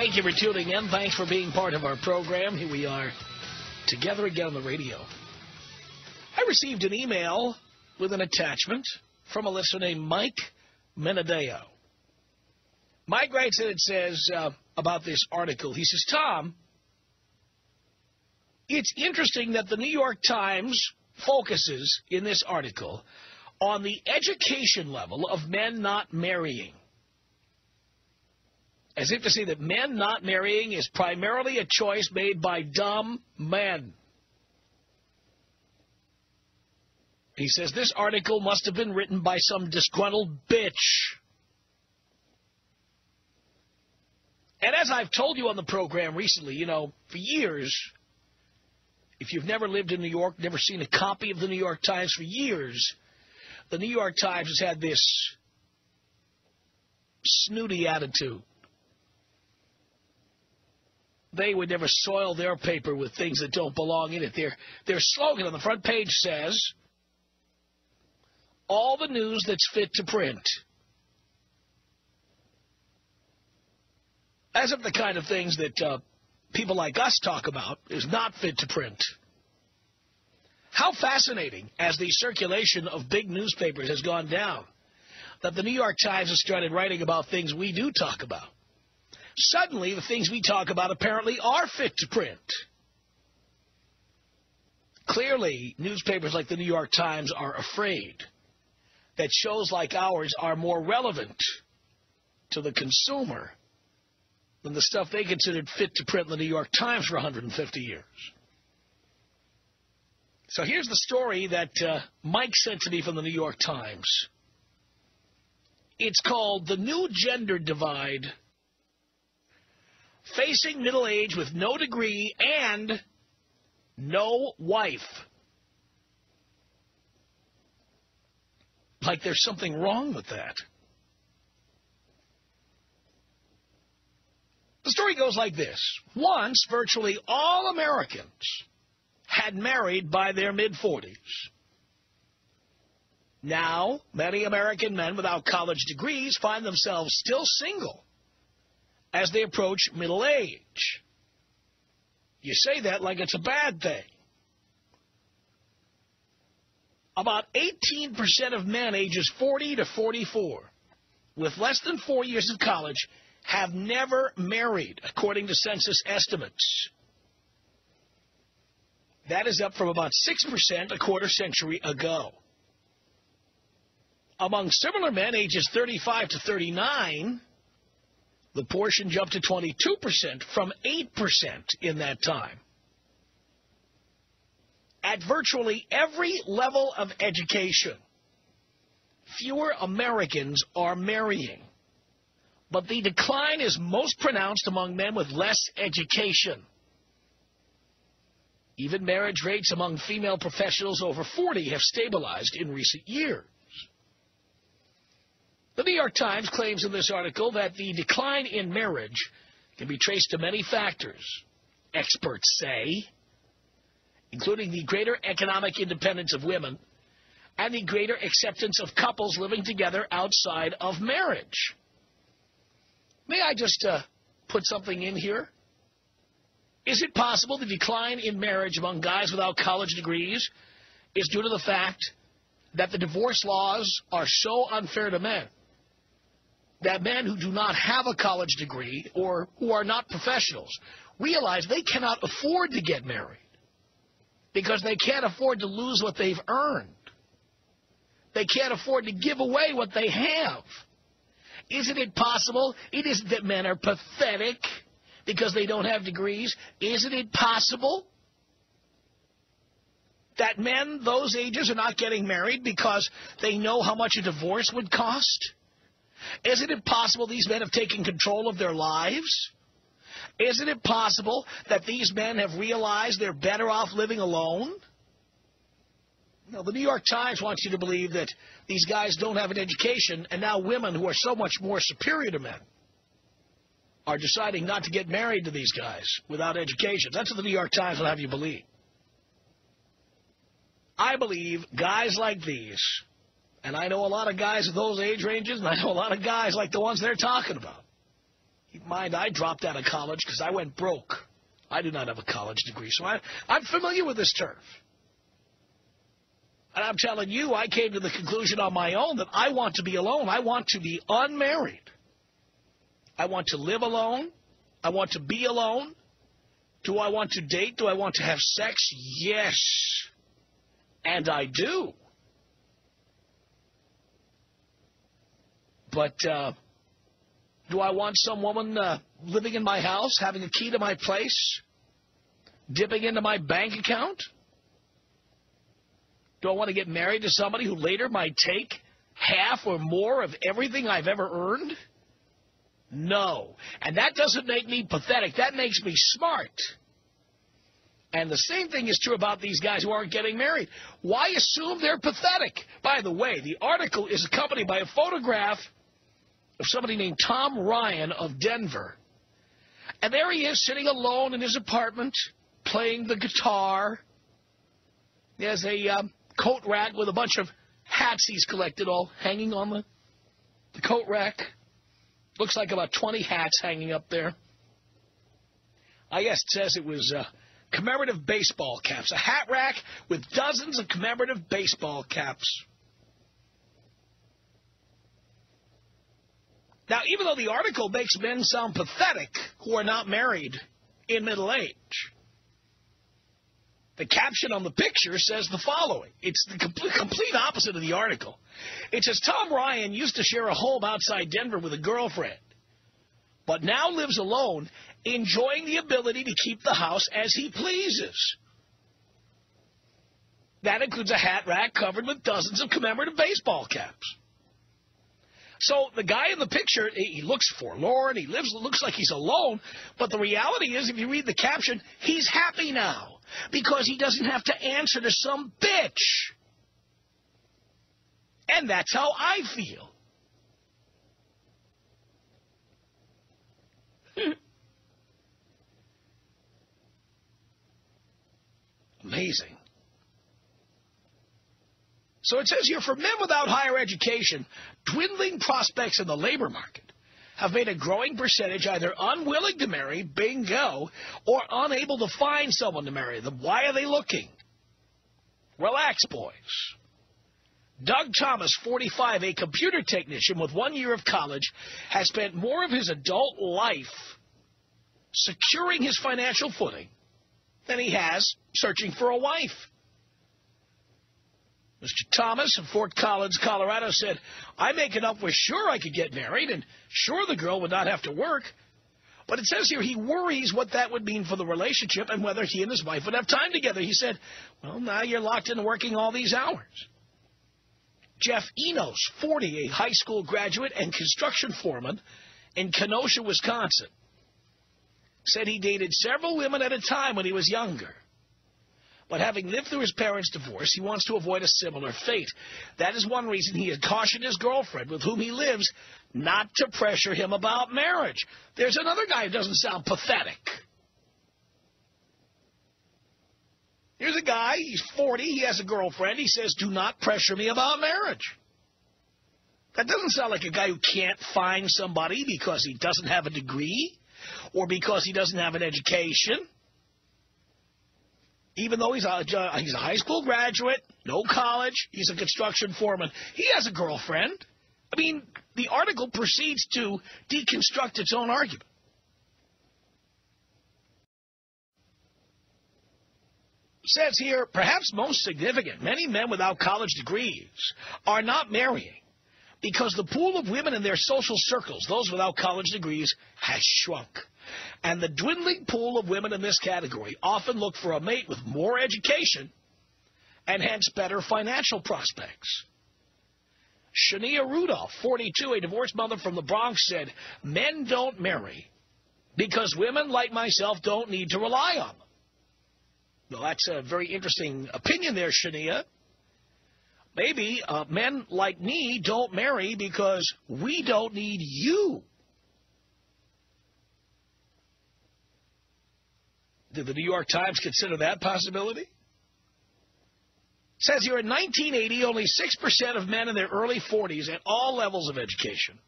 Thank you for tuning in. Thanks for being part of our program. Here we are together again on the radio. I received an email with an attachment from a listener named Mike Menadeo. Mike writes and it says about this article. He says, Tom, it's interesting that the New York Times focuses in this article on the education level of men not marrying. As if to say that men not marrying is primarily a choice made by dumb men. He says this article must have been written by some disgruntled bitch. And as I've told you on the program recently, you know, for years, if you've never lived in New York, never seen a copy of the New York Times, for years, the New York Times has had this snooty attitude. They would never soil their paper with things that don't belong in it. Their slogan on the front page says, all the news that's fit to print. As if the kind of things that people like us talk about is not fit to print. How fascinating, as the circulation of big newspapers has gone down, that the New York Times has started writing about things we do talk about. Suddenly, the things we talk about apparently are fit to print. Clearly, newspapers like the New York Times are afraid that shows like ours are more relevant to the consumer than the stuff they considered fit to print in the New York Times for 150 years. So here's the story that Mike sent to me from the New York Times. It's called The New Gender Divide, Facing Middle Age with No Degree and No Wife. Like there's something wrong with that. The story goes like this. Once, virtually all Americans had married by their mid-40s. Now, many American men without college degrees find themselves still single as they approach middle age. You say that like it's a bad thing. About 18% of men ages 40 to 44 with less than 4 years of college have never married, according to census estimates. That is up from about 6% a quarter century ago. Among similar men ages 35 to 39, the portion jumped to 22% from 8% in that time. At virtually every level of education, fewer Americans are marrying. But the decline is most pronounced among men with less education. Even marriage rates among female professionals over 40 have stabilized in recent years. The New York Times claims in this article that the decline in marriage can be traced to many factors, experts say, including the greater economic independence of women and the greater acceptance of couples living together outside of marriage. May I just put something in here? Is it possible the decline in marriage among guys without college degrees is due to the fact that the divorce laws are so unfair to men that men who do not have a college degree or who are not professionals realize they cannot afford to get married because they can't afford to lose what they've earned? They can't afford to give away what they have. Isn't it possible? It isn't that men are pathetic because they don't have degrees. Isn't it possible that men those ages are not getting married because they know how much a divorce would cost? Isn't it possible these men have taken control of their lives? Isn't it possible that these men have realized they're better off living alone? No, the New York Times wants you to believe that these guys don't have an education, and now women who are so much more superior to men are deciding not to get married to these guys without education. That's what the New York Times will have you believe. I believe guys like these, and I know a lot of guys at those age ranges, and I know a lot of guys like the ones they're talking about, Keep in mind, I dropped out of college because I went broke. I do not have a college degree, so I'm familiar with this turf. And I'm telling you, I came to the conclusion on my own that I want to be alone. I want to be unmarried. I want to live alone. I want to be alone. Do I want to date? Do I want to have sex? Yes. And I do. But do I want some woman living in my house, having a key to my place, dipping into my bank account? Do I want to get married to somebody who later might take half or more of everything I've ever earned? No. And that doesn't make me pathetic. That makes me smart. And the same thing is true about these guys who aren't getting married. Why assume they're pathetic? By the way, the article is accompanied by a photograph of somebody named Tom Ryan of Denver. And there he is sitting alone in his apartment playing the guitar. He has a coat rack with a bunch of hats he's collected all hanging on the coat rack. Looks like about 20 hats hanging up there. I guess it says it was commemorative baseball caps. A hat rack with dozens of commemorative baseball caps. Now, even though the article makes men sound pathetic who are not married in middle age, the caption on the picture says the following. It's the complete opposite of the article. It says, Tom Ryan used to share a home outside Denver with a girlfriend, but now lives alone, enjoying the ability to keep the house as he pleases. That includes a hat rack covered with dozens of commemorative baseball caps. So the guy in the picture, he looks forlorn, looks like he's alone, but the reality is, if you read the caption, he's happy now because he doesn't have to answer to some bitch. And that's how I feel. Amazing. So it says here, for men without higher education, dwindling prospects in the labor market have made a growing percentage either unwilling to marry, bingo, or unable to find someone to marry them. Why are they looking? Relax, boys. Doug Thomas, 45, a computer technician with 1 year of college, has spent more of his adult life securing his financial footing than he has searching for a wife. Mr. Thomas of Fort Collins, Colorado, said, I make enough where sure I could get married, and sure the girl would not have to work. But it says here he worries what that would mean for the relationship and whether he and his wife would have time together. He said, well, now you're locked into working all these hours. Jeff Enos, 40, a high school graduate and construction foreman in Kenosha, Wisconsin, said he dated several women at a time when he was younger. But having lived through his parents' divorce, he wants to avoid a similar fate. That is one reason he has cautioned his girlfriend, with whom he lives, not to pressure him about marriage. There's another guy who doesn't sound pathetic. Here's a guy, he's 40, he has a girlfriend. He says, do not pressure me about marriage. That doesn't sound like a guy who can't find somebody because he doesn't have a degree or because he doesn't have an education. Even though he's a high school graduate, no college, he's a construction foreman, he has a girlfriend. I mean, the article proceeds to deconstruct its own argument. It says here, perhaps most significant, many men without college degrees are not marrying because the pool of women in their social circles, those without college degrees, has shrunk. And the dwindling pool of women in this category often look for a mate with more education and hence better financial prospects. Shania Rudolph, 42, a divorced mother from the Bronx, said, men don't marry because women like myself don't need to rely on them. Well, that's a very interesting opinion there, Shania. Maybe men like me don't marry because we don't need you. Did the New York Times consider that possibility? It says here in 1980, only 6% of men in their early 40s at all levels of education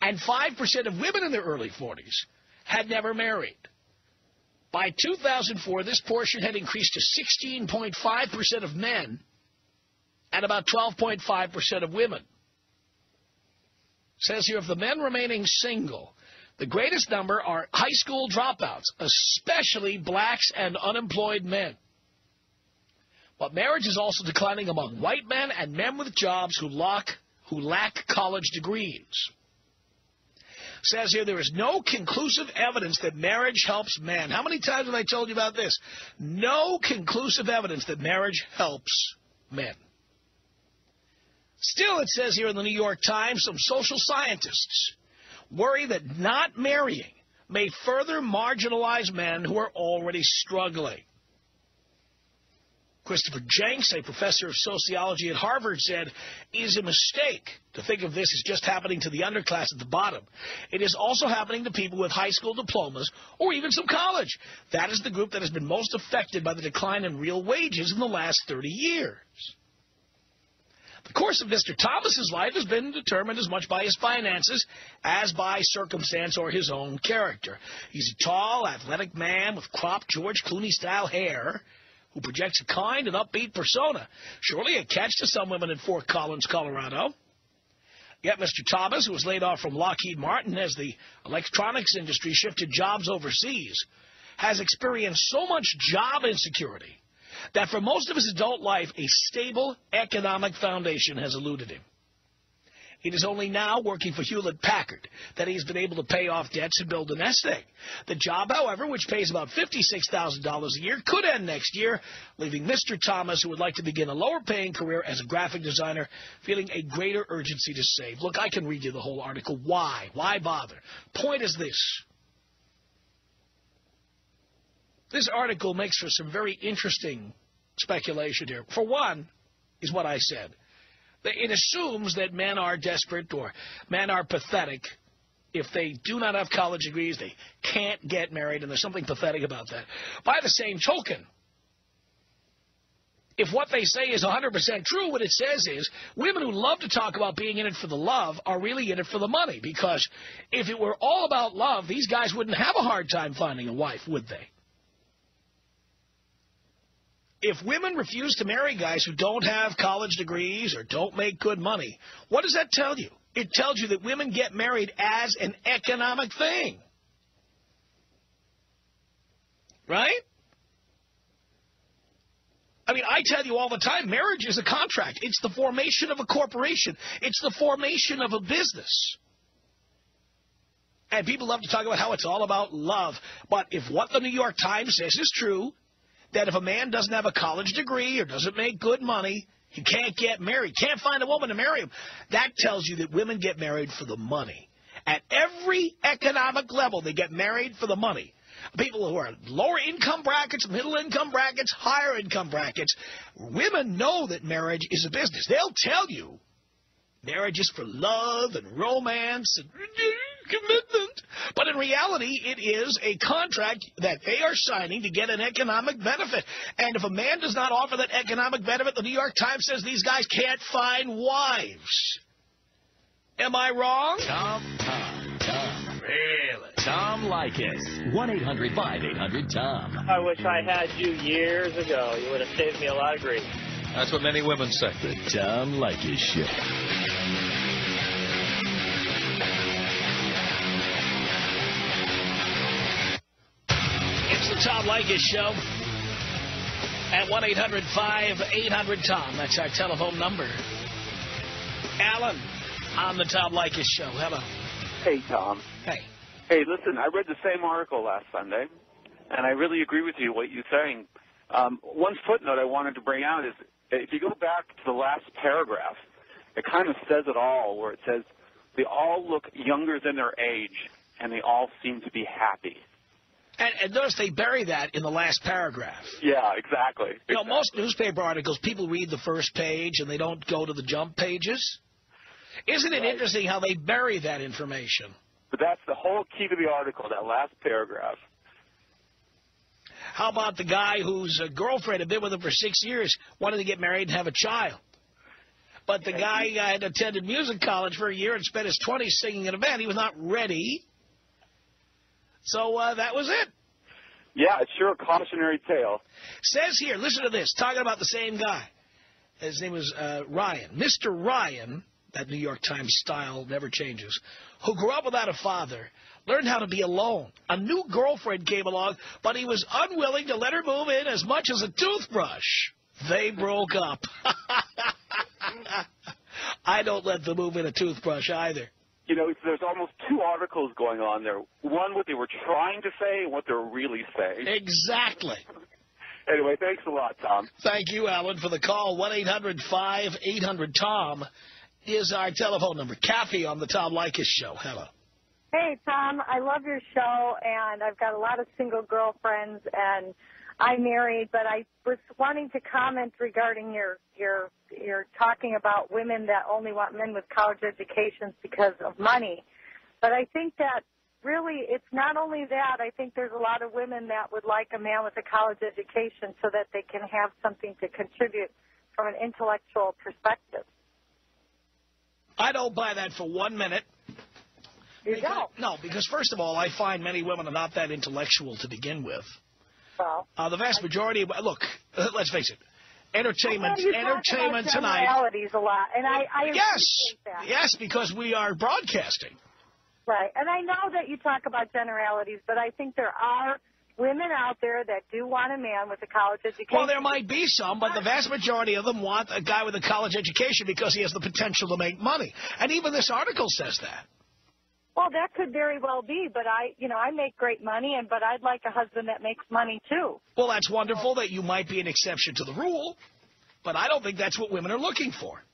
And 5% of women in their early 40s had never married. By 2004, this portion had increased to 16.5% of men and about 12.5% of women. It says here, of the men remaining single, the greatest number are high school dropouts, especially blacks and unemployed men. But marriage is also declining among white men and men with jobs who lack college degrees. It says here, there is no conclusive evidence that marriage helps men. How many times have I told you about this? No conclusive evidence that marriage helps men. Still, it says here in the New York Times, some social scientists worry that not marrying may further marginalize men who are already struggling. Christopher Jenks, a professor of sociology at Harvard, said, it is a mistake to think of this as just happening to the underclass at the bottom. It is also happening to people with high school diplomas or even some college. That is the group that has been most affected by the decline in real wages in the last 30 years. The course of Mr. Thomas's life has been determined as much by his finances as by circumstance or his own character. He's a tall, athletic man with cropped George Clooney-style hair who projects a kind and upbeat persona. Surely a catch to some women in Fort Collins, Colorado. Yet Mr. Thomas, who was laid off from Lockheed Martin as the electronics industry shifted jobs overseas, has experienced so much job insecurity that for most of his adult life, a stable economic foundation has eluded him. It is only now, working for Hewlett-Packard, that he's been able to pay off debts and build a nest egg. The job, however, which pays about $56,000 a year, could end next year, leaving Mr. Thomas, who would like to begin a lower-paying career as a graphic designer, feeling a greater urgency to save. Look, I can read you the whole article. Why? Why bother? Point is this. This article makes for some very interesting speculation here. For one, is what I said. It assumes that men are desperate or men are pathetic. If they do not have college degrees, they can't get married, and there's something pathetic about that. By the same token, if what they say is 100% true, what it says is women who love to talk about being in it for the love are really in it for the money, because if it were all about love, these guys wouldn't have a hard time finding a wife, would they? If women refuse to marry guys who don't have college degrees or don't make good money, what does that tell you? It tells you that women get married as an economic thing. Right? I mean, I tell you all the time, marriage is a contract. It's the formation of a corporation. It's the formation of a business. And people love to talk about how it's all about love. But if what the New York Times says is true, that if a man doesn't have a college degree or doesn't make good money, he can't get married, can't find a woman to marry him, that tells you that women get married for the money. At every economic level, they get married for the money. People who are lower income brackets, middle income brackets, higher income brackets, women know that marriage is a business. They'll tell you marriage is for love and romance and commitment. But in reality, it is a contract that they are signing to get an economic benefit. And if a man does not offer that economic benefit, the New York Times says these guys can't find wives. Am I wrong? Tom. Really? Tom Leykis. 1-800-5800-TOM. I wish I had you years ago. You would have saved me a lot of grief. That's what many women say. The Tom Leykis Show. It's the Tom Leykis Show at 1-800-5800-TOM. That's our telephone number. Alan on the Tom Leykis Show. Hello. Hey, Tom. Hey. Hey, listen, I read the same article last Sunday, and I really agree with you, what you're saying. One footnote I wanted to bring out is, if you go back to the last paragraph, it kind of says it all, where it says, they all look younger than their age, and they all seem to be happy. And notice they bury that in the last paragraph. Yeah, exactly. You know, most newspaper articles, people read the first page and they don't go to the jump pages. Isn't it interesting how they bury that information? But that's the whole key to the article, that last paragraph. How about the guy whose girlfriend had been with him for 6 years, wanted to get married and have a child? But the guy had attended music college for a year and spent his 20s singing in a band. He was not ready. So that was it. Yeah, it's sure a cautionary tale. Says here, listen to this, talking about the same guy. His name was Ryan. Mr. Ryan, that New York Times style never changes, who grew up without a father, learned how to be alone. A new girlfriend came along, but he was unwilling to let her move in as much as a toothbrush. They broke up. I don't let them move in a toothbrush either. You know, there's almost two articles going on there. One, what they were trying to say, and what they're really saying. Exactly. Anyway, thanks a lot, Tom. Thank you, Alan, for the call. 1-800-5800-TOM is our telephone number. Kathy on the Tom Leykis Show. Hello. Hey, Tom. I love your show, and I've got a lot of single girlfriends, and I'm married, but I was wanting to comment regarding your talking about women that only want men with college educations because of money. But I think that really it's not only that. I think there's a lot of women that would like a man with a college education so that they can have something to contribute from an intellectual perspective. I don't buy that for 1 minute. You don't? No, because first of all, I find many women are not that intellectual to begin with. Well, the vast majority of, look, let's face it, entertainment tonight. Generalities a lot, and I yes, that. Yes, because we are broadcasting. Right, and I know that you talk about generalities, but I think there are women out there that do want a man with a college education. Well, there might be some, but the vast majority of them want a guy with a college education because he has the potential to make money. And even this article says that. Well, that could very well be, but I make great money, but I'd like a husband that makes money too. Well, that's wonderful that you might be an exception to the rule, but I don't think that's what women are looking for.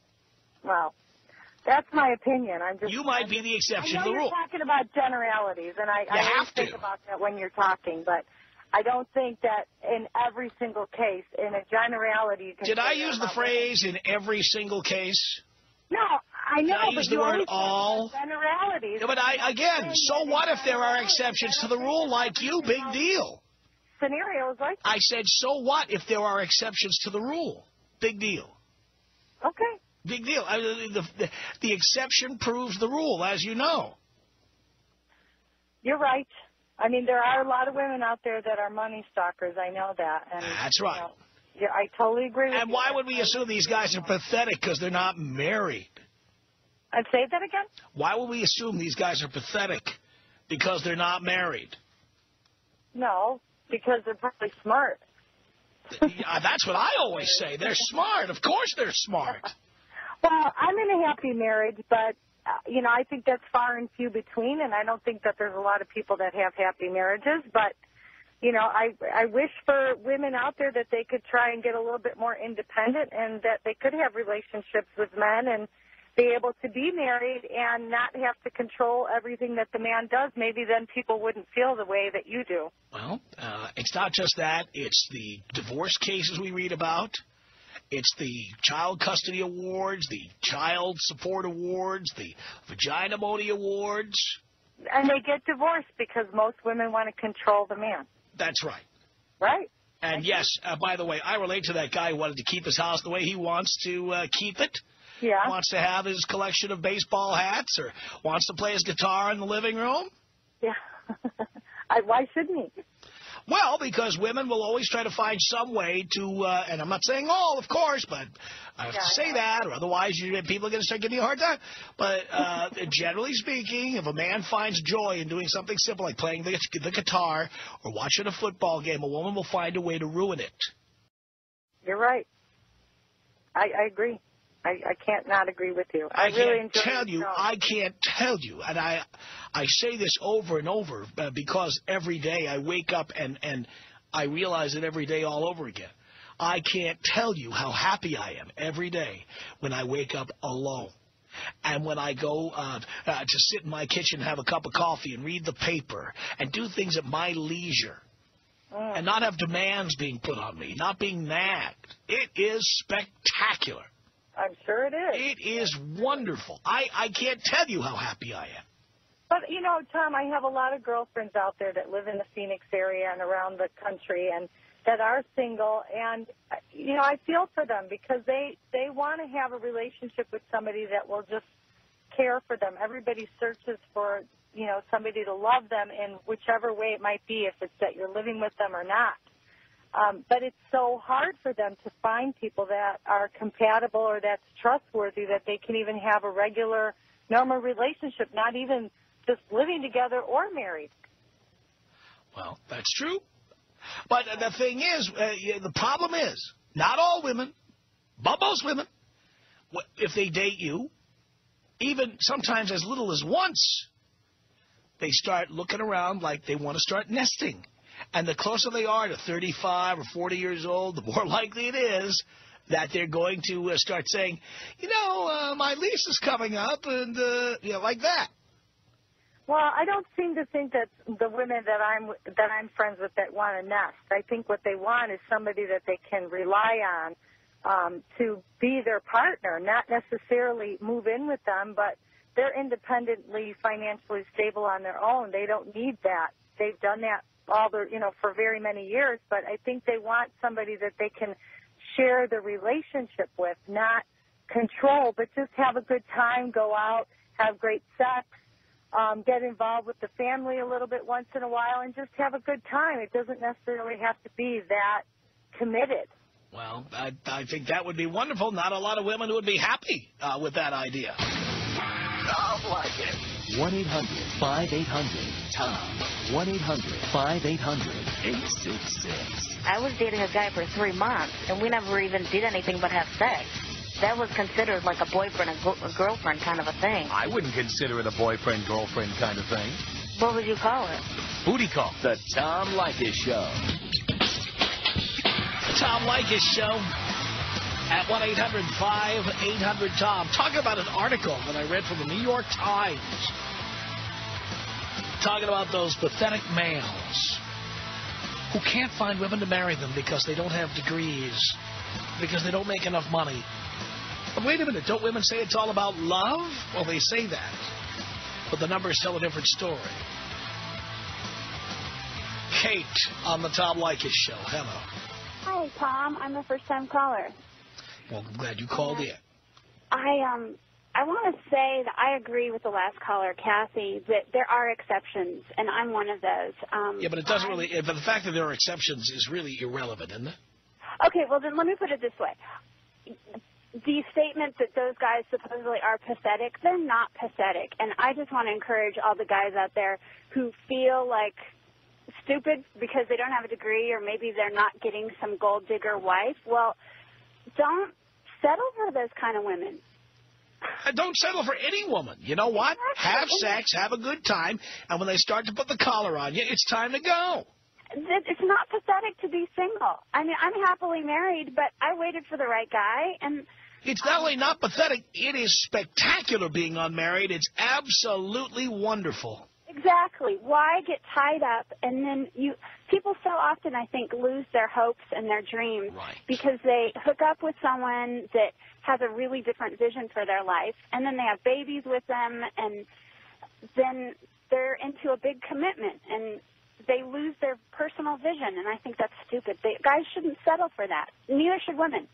Well, that's my opinion. You might be the exception to the rule. You're talking about generalities, and I always think about that when you're talking, but I don't think that in every single case, in a generality, you can. Did I use the phrase in every single case? No, I know, but you always all generalities. Yeah, but so what if there are exceptions to the rule like you? Big deal. Scenarios like that. I said, so what if there are exceptions to the rule? Big deal. Okay. Big deal. The exception proves the rule, as you know. You're right. I mean, there are a lot of women out there that are money stalkers. I know that. And, that's right. Yeah, I totally agree with you. And why would we assume these guys are pathetic because they're not married? I'd say that again? Why would we assume these guys are pathetic because they're not married? No, because they're probably smart. That's what I always say. They're smart. Of course they're smart. Well, I'm in a happy marriage, but, I think that's far and few between, and I don't think that there's a lot of people that have happy marriages. But, I wish for women out there that they could try and get a little bit more independent and that they could have relationships with men and be able to be married and not have to control everything that the man does. Maybe then people wouldn't feel the way that you do. Well, it's not just that. It's the divorce cases we read about. It's the child custody awards, the child support awards, the vagina money awards. And they get divorced because most women want to control the man. That's right. Right. And yes, by the way, I relate to that guy who wanted to keep his house the way he wants to keep it. Yeah. Wants to have his collection of baseball hats or wants to play his guitar in the living room. Yeah. Why shouldn't he? Well, because women will always try to find some way to, and I'm not saying all, of course, but I have to say that, or otherwise people are going to start giving you a hard time. But generally speaking, if a man finds joy in doing something simple like playing the guitar or watching a football game, a woman will find a way to ruin it. You're right. I agree. I can't not agree with you. I can't tell you, and I say this over and over because every day I wake up and I realize it every day all over again. I can't tell you how happy I am every day when I wake up alone. And when I go to sit in my kitchen, have a cup of coffee and read the paper and do things at my leisure. And not have demands being put on me, not being nagged. It is spectacular. I'm sure it is. It is wonderful. I can't tell you how happy I am. But, Tom, I have a lot of girlfriends out there that live in the Phoenix area and around the country, and that are single, and you know, I feel for them because they want to have a relationship with somebody that will just care for them. Everybody searches for, you know, somebody to love them in whichever way it might be, if it's that you're living with them or not. But it's so hard for them to find people that are compatible or that's trustworthy, that they can even have a regular, normal relationship, not even just living together or married. Well, that's true. But the thing is, the problem is, not all women, but most women, if they date you, even sometimes as little as once, they start looking around like they want to start nesting. And the closer they are to 35 or 40 years old, the more likely it is that they're going to start saying, you know, my lease is coming up, and, you know, like that. Well, I don't seem to think that the women that I'm friends with that want to nest. I think what they want is somebody that they can rely on to be their partner, not necessarily move in with them, but they're independently financially stable on their own. They don't need that. They've done that for very many years, but I think they want somebody that they can share the relationship with, not control, but just have a good time, go out, have great sex, get involved with the family a little bit once in a while, and just have a good time. It doesn't necessarily have to be that committed. Well, I think that would be wonderful. Not a lot of women would be happy with that idea. Tom Leykis. 1-800-5800-TOM. 1-800-5800-866. I was dating a guy for 3 months, and we never even did anything but have sex. That was considered like a boyfriend and girlfriend kind of a thing. I wouldn't consider it a boyfriend-girlfriend kind of thing. What would you call it? Booty call. The Tom Leykis Show. The Tom Leykis Show at 1-800-5800-TOM. Talking about an article that I read from the New York Times. Talking about those pathetic males who can't find women to marry them because they don't have degrees, because they don't make enough money. But wait a minute, don't women say it's all about love? Well, they say that, but the numbers tell a different story. Kate on the Tom Leykis Show. Hello. Hi, Tom. I'm a first-time caller. Well, I'm glad you called in. I want to say that I agree with the last caller, Kathy, that there are exceptions, and I'm one of those. Yeah, but it doesn't really. But the fact that there are exceptions is really irrelevant, isn't it? Okay, well, then let me put it this way. The statement that those guys supposedly are pathetic, they're not pathetic. And I just want to encourage all the guys out there who feel like stupid because they don't have a degree or maybe they're not getting some gold digger wife. Well, don't settle for those kind of women. Don't settle for any woman. You know what? Have sex, have a good time, and when they start to put the collar on you, it's time to go. It's not pathetic to be single. I mean, I'm happily married, but I waited for the right guy, and it's not only not pathetic, it is spectacular being unmarried. It's absolutely wonderful. Exactly. Why get tied up? And then people so often, I think, lose their hopes and their dreams because they hook up with someone that has a really different vision for their life, and then they have babies with them, and then they're into a big commitment, and they lose their personal vision, and I think that's stupid. Guys shouldn't settle for that. Neither should women.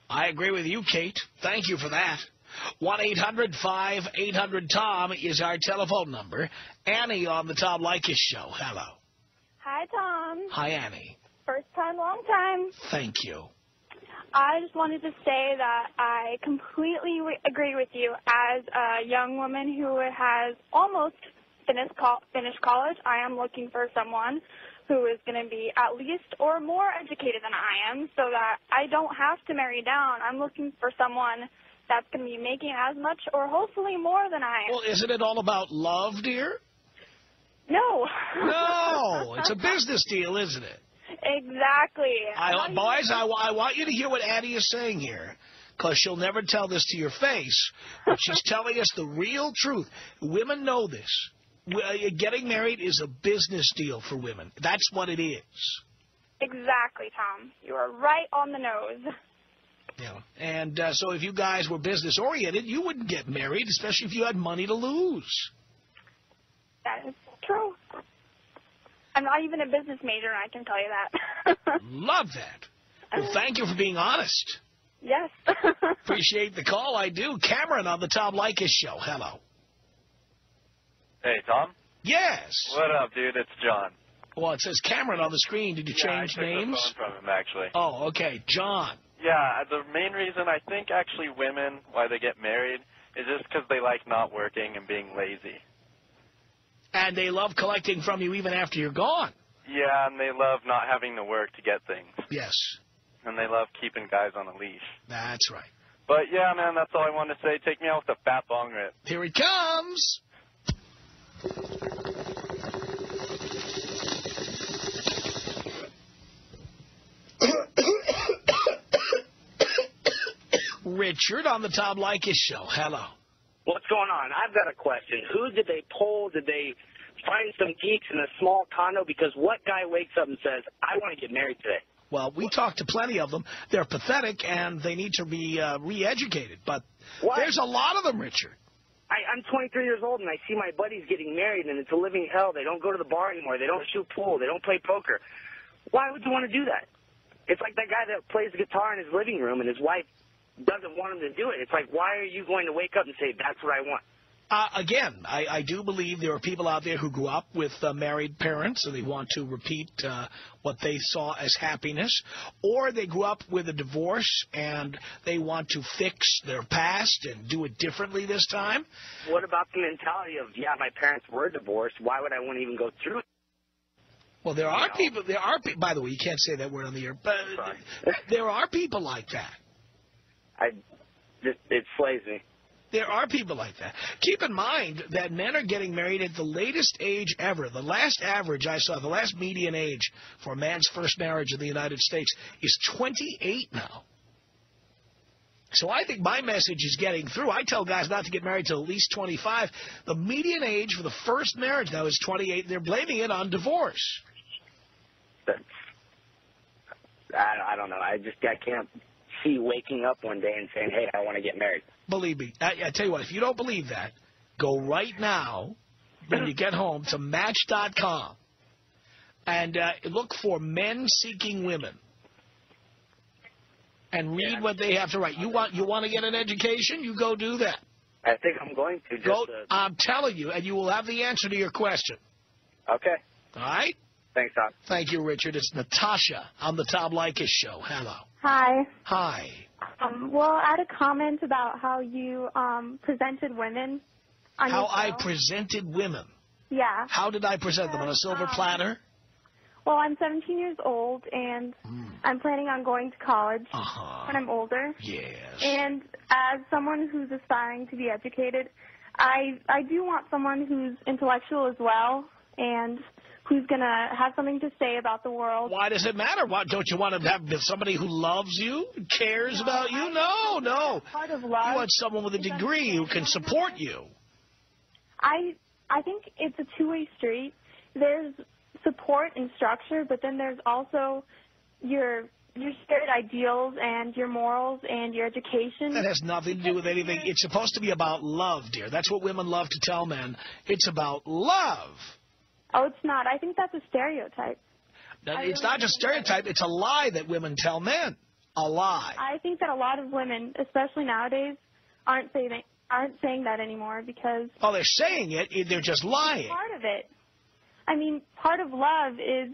I agree with you, Kate. Thank you for that. 1-800-5800-TOM is our telephone number. Annie on the Tom Leykis Show. Hello. Hi, Tom. Hi, Annie. First time, long time. Thank you. I just wanted to say that I completely agree with you. As a young woman who has almost finished college, I am looking for someone who is going to be at least or more educated than I am so that I don't have to marry down. I'm looking for someone that's going to be making as much or hopefully more than I am. Well, isn't it all about love, dear? No. No, it's a business deal, isn't it? Exactly. Boys, I want you to hear what Annie is saying here, because she'll never tell this to your face, but she's telling us the real truth. Women know this. Getting married is a business deal for women. That's what it is. Exactly, Tom. You are right on the nose. Yeah. And so if you guys were business-oriented, you wouldn't get married, especially if you had money to lose. That is true. I I'm not even a business major, and I can tell you that. Love that. Well, thank you for being honest. Yes. Appreciate the call. I do. Cameron on the Tom Leykis Show. Hello. Hey, Tom? Yes. What up, dude? It's John. Well, it says Cameron on the screen. Did you change I took names? the phone from him, actually. Oh, okay. John. Yeah, the main reason I think actually women, why they get married, is just because they like not working and being lazy. And they love collecting from you even after you're gone. Yeah, and they love not having to work to get things. Yes. And they love keeping guys on a leash. That's right. But, yeah, man, that's all I wanted to say. Take me out with a fat bong rip. Here it comes. Richard on the Tom Leykis Show. Hello. What's going on? I've got a question. Who did they poll? Did they find some geeks in a small condo? Because what guy wakes up and says, I want to get married today? Well, we talked to plenty of them. They're pathetic, and they need to be re-educated. But there's a lot of them, Richard. I'm 23 years old, and I see my buddies getting married, and it's a living hell. They don't go to the bar anymore. They don't shoot pool. They don't play poker. Why would you want to do that? It's like that guy that plays guitar in his living room, and his wife doesn't want him to do it. It's like, why are you going to wake up and say, that's what I want? Again, I do believe there are people out there who grew up with married parents and they want to repeat what they saw as happiness, or they grew up with a divorce and they want to fix their past and do it differently this time. What about the mentality of, yeah, my parents were divorced, why would I want to even go through it? Well, there are people, by the way, you can't say that word on the air, but there are people like that. It slays me. There are people like that. Keep in mind that men are getting married at the latest age ever. The last average I saw, the last median age for a man's first marriage in the United States is 28 now. So I think my message is getting through. I tell guys not to get married till at least 25. The median age for the first marriage now is 28. They're blaming it on divorce. I don't know. I can't see waking up one day and saying, hey, I want to get married. Believe me, I tell you what, if you don't believe that, go right now when you get home to Match.com and look for men seeking women and read what they have to write. You want to get an education? You go do that. I think I'm going to. I'm telling you, and you will have the answer to your question. Okay. All right? Thanks, Tom. Thank you, Richard. It's Natasha on the Tom Leykis Show. Hello. Hi. Hi. Well, I had a comment about how you presented women on your show. How I presented women? Yeah. How did I present them? On a silver platter? Well, I'm 17 years old, and I'm planning on going to college when I'm older. Yes. And as someone who's aspiring to be educated, I do want someone who's intellectual as well and who's going to have something to say about the world. Why does it matter? Don't you want to have somebody who loves you, cares about you? No. Part of love. You want someone with a degree who can support you. I think it's a two-way street. There's support and structure, but then there's also your shared ideals and your morals and your education. That has nothing to do with anything. It's supposed to be about love, dear. That's what women love to tell men. It's about love. Oh, it's not. I think that's a stereotype. It's not just stereotype. It's a lie that women tell men. A lie. I think that a lot of women, especially nowadays, aren't saying that anymore because... Oh, they're saying it. They're just lying. Part of it. I mean, part of love is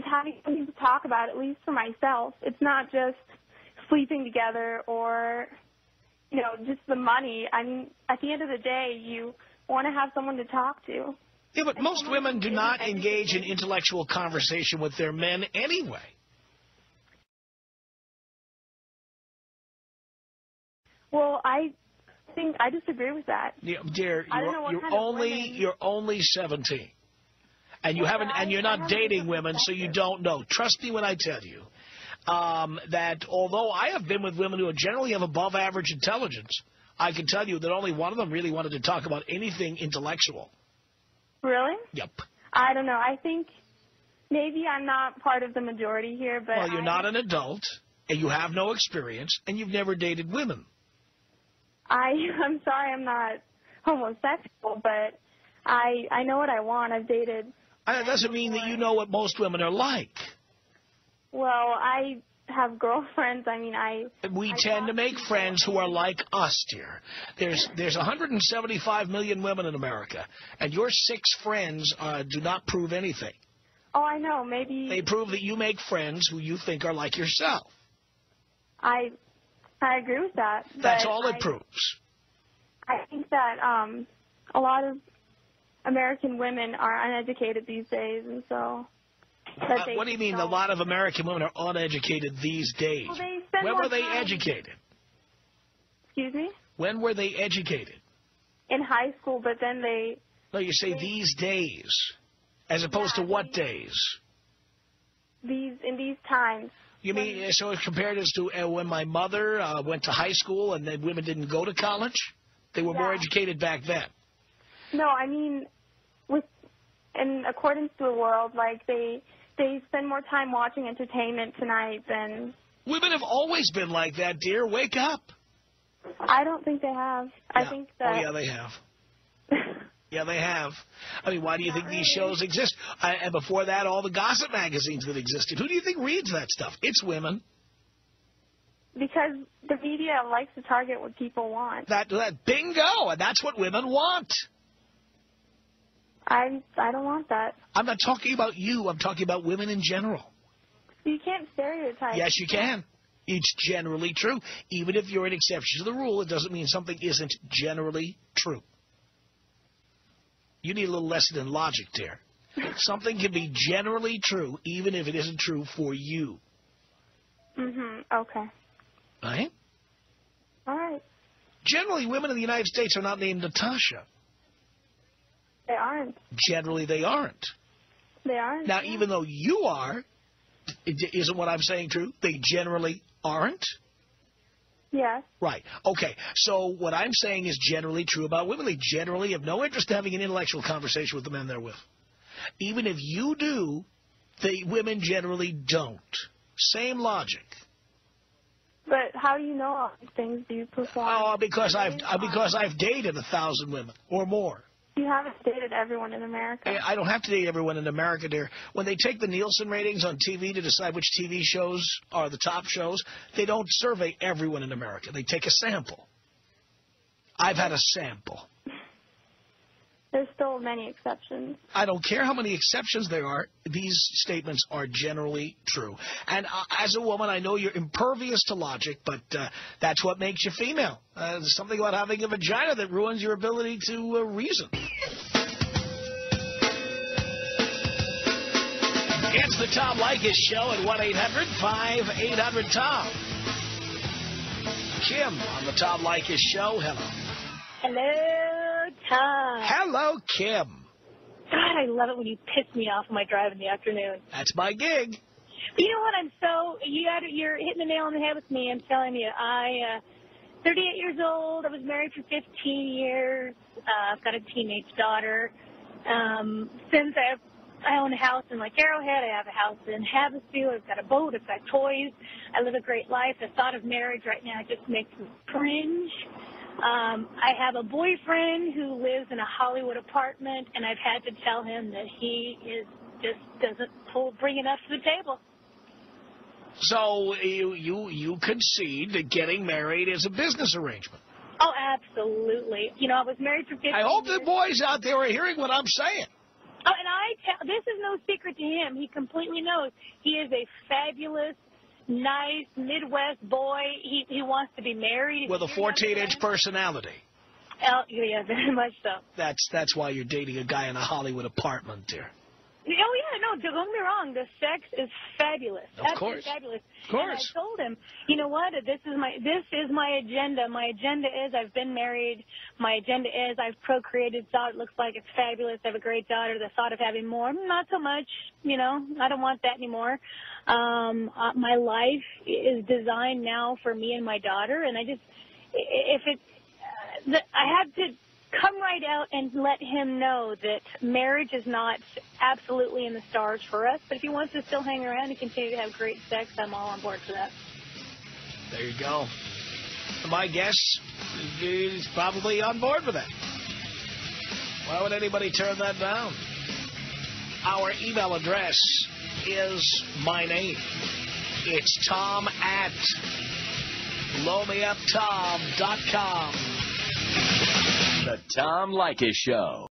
having something to talk about, at least for myself. It's not just sleeping together or, just the money. I mean, at the end of the day, you want to have someone to talk to. Yeah, but most women do not engage in intellectual conversation with their men anyway. Well, I think I disagree with that. Yeah, dear, you're only 17. And you're not dating women, so you don't know. Trust me when I tell you that although I have been with women who generally have above average intelligence, I can tell you that only one of them really wanted to talk about anything intellectual. Really? Yep. I don't know. I think maybe I'm not part of the majority here, but... Well, you're not an adult, and you have no experience, and you've never dated women. I'm sorry I'm not homosexual, but I know what I want. I've dated That doesn't mean that you know what most women are like. Well, I have girlfriends. I mean, We tend to make friends who are like us, dear. There's 175 million women in America, and your 6 friends do not prove anything. Oh, I know. Maybe they prove that you make friends who you think are like yourself. I agree with that. That's all it proves. I think that a lot of American women are uneducated these days, and so. What do you mean? A lot of American women are uneducated these days. Well, they spend when more were they time. educated? Excuse me? When were they educated? In high school, but then they. No, you say these days, as opposed to what days? In these times. You mean, so compared as to when my mother went to high school and then women didn't go to college? They were more educated back then. No, I mean, in accordance to the world, like they spend more time watching entertainment tonight than... Women have always been like that, dear. Wake up. I don't think they have. Yeah. I think that... Oh, yeah, they have. Yeah, they have. I mean, why do you think these shows exist? And before that, all the gossip magazines that existed. Who do you think reads that stuff? It's women. Because the media likes to target what people want. That bingo, and that's what women want. I don't want that. I'm not talking about you. I'm talking about women in general. You can't stereotype. Yes, you can. It's generally true. Even if you're an exception to the rule, it doesn't mean something isn't generally true. You need a little lesson in logic there. Something can be generally true, even if it isn't true for you. Okay. Right? All right. Generally, women in the United States are not named Natasha. They aren't. Generally, they aren't. They aren't. Now, even though you are, isn't what I'm saying true? They generally aren't? Yes. Right. Okay. So what I'm saying is generally true about women. They generally have no interest in having an intellectual conversation with the men they're with. Even if you do, the women generally don't. Same logic. But how do you know all these things? Do you perform? Oh, because I've dated 1,000 women or more. You haven't dated everyone in America. I don't have to date everyone in America, dear. When they take the Nielsen ratings on TV to decide which TV shows are the top shows, they don't survey everyone in America. They take a sample. I've had a sample. There's still many exceptions. I don't care how many exceptions there are. These statements are generally true. And as a woman, I know you're impervious to logic, but that's what makes you female. There's something about having a vagina that ruins your ability to reason. It's the Tom Leykis Show at 1-800-5800-TOM. Kim on the Tom Leykis Show. Hello. Hello, Tom. Hello, Kim. God, I love it when you piss me off when I drive in the afternoon. That's my gig. But you know what? You're hitting the nail on the head with me. I'm telling you. 38 years old. I was married for 15 years. I've got a teenage daughter. Since I own a house in like Arrowhead, I have a house in Havasu. I've got a boat. I've got toys. I live a great life. The thought of marriage right now just makes me cringe. I have a boyfriend who lives in a Hollywood apartment, and I've had to tell him that he doesn't bring enough to the table. So you concede that getting married is a business arrangement? Oh, absolutely. You know, I was married for 15 years. I hope the boys out there are hearing what I'm saying. Oh, and this is no secret to him. He completely knows. He is a fabulous, nice Midwest boy. He wants to be married. With a 14-inch personality. Oh, yeah, very much so. That's why you're dating a guy in a Hollywood apartment, dear. Oh, yeah, no, don't get me wrong. The sex is fabulous. Of course. Fabulous. Of course. And I told him, you know what, this is my agenda. My agenda is I've been married. My agenda is I've procreated, thought it looks like it's fabulous. I have a great daughter. The thought of having more, not so much, you know. I don't want that anymore. My life is designed now for me and my daughter, and I have to come right out and let him know that marriage is not absolutely in the stars for us, but if he wants to still hang around and continue to have great sex, I'm all on board for that. There you go. My guess is probably on board with that. Why would anybody turn that down? Our email address is my name. It's Tom at blowmeuptom.com. The Tom Leykis Show.